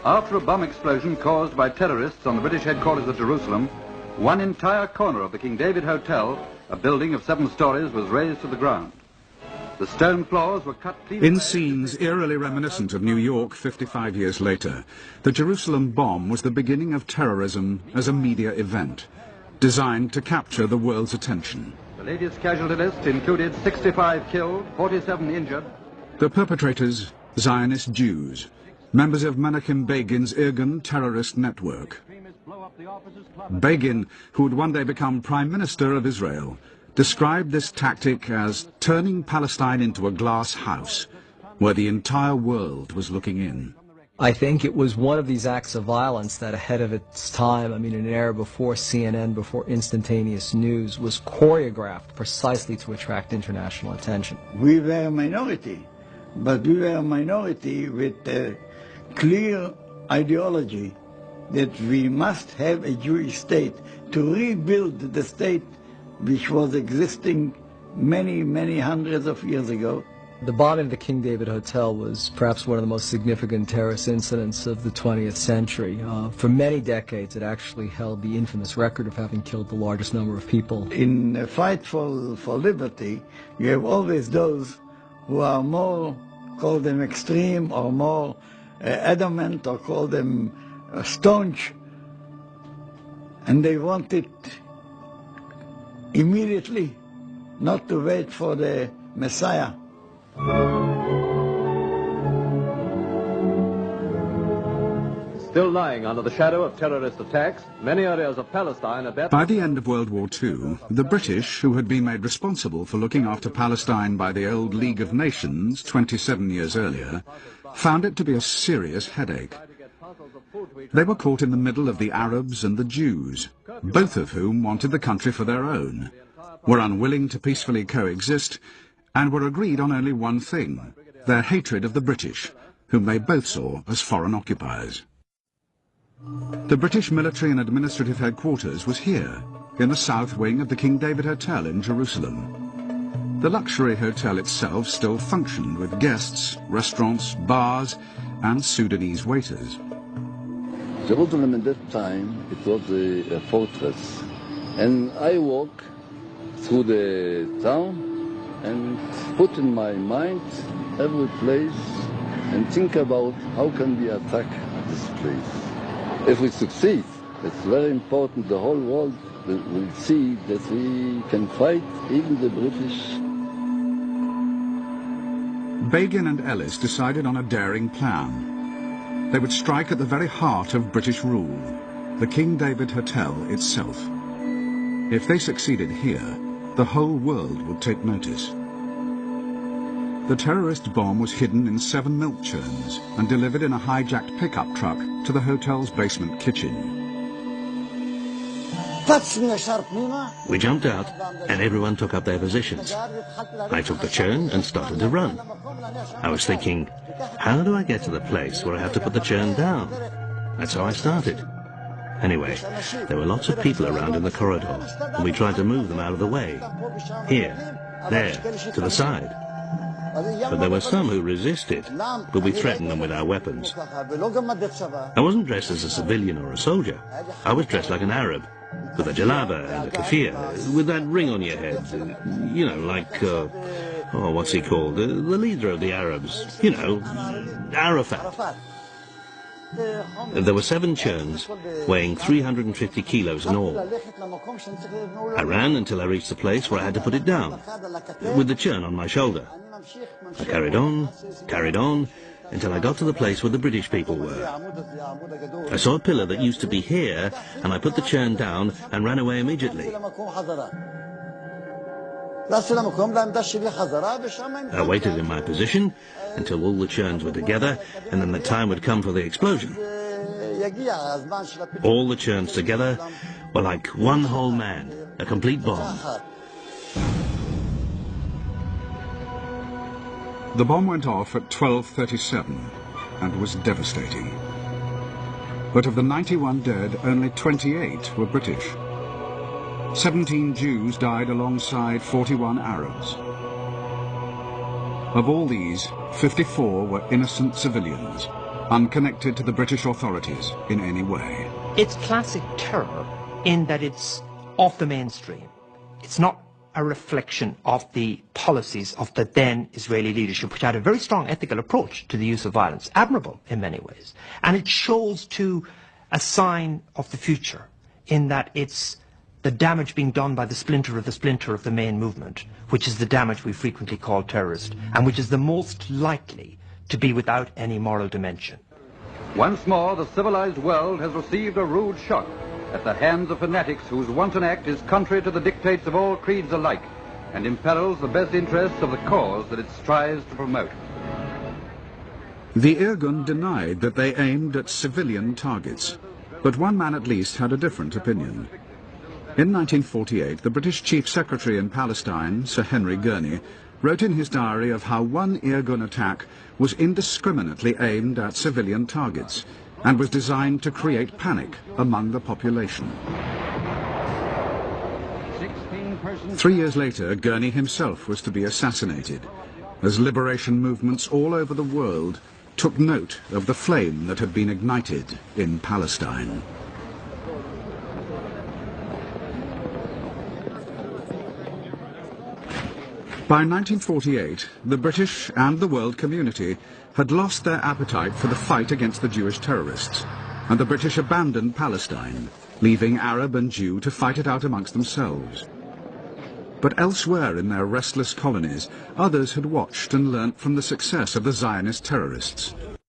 After a bomb explosion caused by terrorists on the British headquarters at Jerusalem, one entire corner of the King David Hotel, a building of 7 stories, was razed to the ground. The stone floors were cut clean. In scenes eerily reminiscent of New York 55 years later, the Jerusalem bomb was the beginning of terrorism as a media event, designed to capture the world's attention. The latest casualty list included 65 killed, 47 injured. The perpetrators, Zionist Jews, members of Menachem Begin's Irgun terrorist network. Begin, who would one day become Prime Minister of Israel, described this tactic as turning Palestine into a glass house, where the entire world was looking in. I think it was one of these acts of violence that, ahead of its time, in an era before CNN, before instantaneous news, was choreographed precisely to attract international attention. We were a minority, but we were a minority with a clear ideology that we must have a Jewish state to rebuild the state which was existing many, many hundreds of years ago. The bombing of the King David Hotel was perhaps one of the most significant terrorist incidents of the 20th century. For many decades, it actually held the infamous record of having killed the largest number of people. In a fight for liberty, you have always those who are more, call them extreme, or more adamant, or call them staunch, and they want it immediately, not to wait for the Messiah. Still lying under the shadow of terrorist attacks, many areas of Palestine are... By the end of World War II, the British, who had been made responsible for looking after Palestine by the old League of Nations 27 years earlier, found it to be a serious headache. They were caught in the middle of the Arabs and the Jews, both of whom wanted the country for their own, were unwilling to peacefully coexist, and were agreed on only one thing: their hatred of the British, whom they both saw as foreign occupiers. The British military and administrative headquarters was here, in the south wing of the King David Hotel in Jerusalem. The luxury hotel itself still functioned with guests, restaurants, bars, and Sudanese waiters. Jerusalem at that time, it was a fortress, and I walk through the town and put in my mind every place and think about how can we attack this place. If we succeed, it's very important the whole world will see that we can fight even the British. Begin and Ellis decided on a daring plan. They would strike at the very heart of British rule, the King David Hotel itself. If they succeeded here, the whole world would take notice. The terrorist bomb was hidden in 7 milk churns and delivered in a hijacked pickup truck to the hotel's basement kitchen. We jumped out and everyone took up their positions. I took the churn and started to run. I was thinking, how do I get to the place where I have to put the churn down? That's how I started. Anyway, there were lots of people around in the corridor, and we tried to move them out of the way. Here, there, to the side. But there were some who resisted, but we threatened them with our weapons. I wasn't dressed as a civilian or a soldier. I was dressed like an Arab, with a jalaba and a keffiyeh, with that ring on your head. You know, like, what's he called? The leader of the Arabs. You know, Arafat. There were 7 churns, weighing 350 kilos in all. I ran until I reached the place where I had to put it down, with the churn on my shoulder. I carried on, until I got to the place where the British people were. I saw a pillar that used to be here, and I put the churn down and ran away immediately. I waited in my position until all the churns were together, and then the time would come for the explosion. All the churns together were like one whole man, a complete bomb. The bomb went off at 12:37 and was devastating. But of the 91 dead, only 28 were British. 17 Jews died alongside 41 Arabs. Of all these, 54 were innocent civilians, unconnected to the British authorities in any way. It's classic terror in that it's off the mainstream. It's not a reflection of the policies of the then Israeli leadership, which had a very strong ethical approach to the use of violence, admirable in many ways. And it shows, too, a sign of the future, in that it's the damage being done by the splinter of the main movement, which is the damage we frequently call terrorist, and which is the most likely to be without any moral dimension. Once more, the civilized world has received a rude shock at the hands of fanatics whose wanton act is contrary to the dictates of all creeds alike and imperils the best interests of the cause that it strives to promote. The Irgun denied that they aimed at civilian targets, but one man at least had a different opinion. In 1948, the British Chief Secretary in Palestine, Sir Henry Gurney, wrote in his diary of how one Irgun attack was indiscriminately aimed at civilian targets and was designed to create panic among the population. 3 years later, Gurney himself was to be assassinated, as liberation movements all over the world took note of the flame that had been ignited in Palestine. By 1948, the British and the world community had lost their appetite for the fight against the Jewish terrorists, and the British abandoned Palestine, leaving Arab and Jew to fight it out amongst themselves. But elsewhere in their restless colonies, others had watched and learnt from the success of the Zionist terrorists.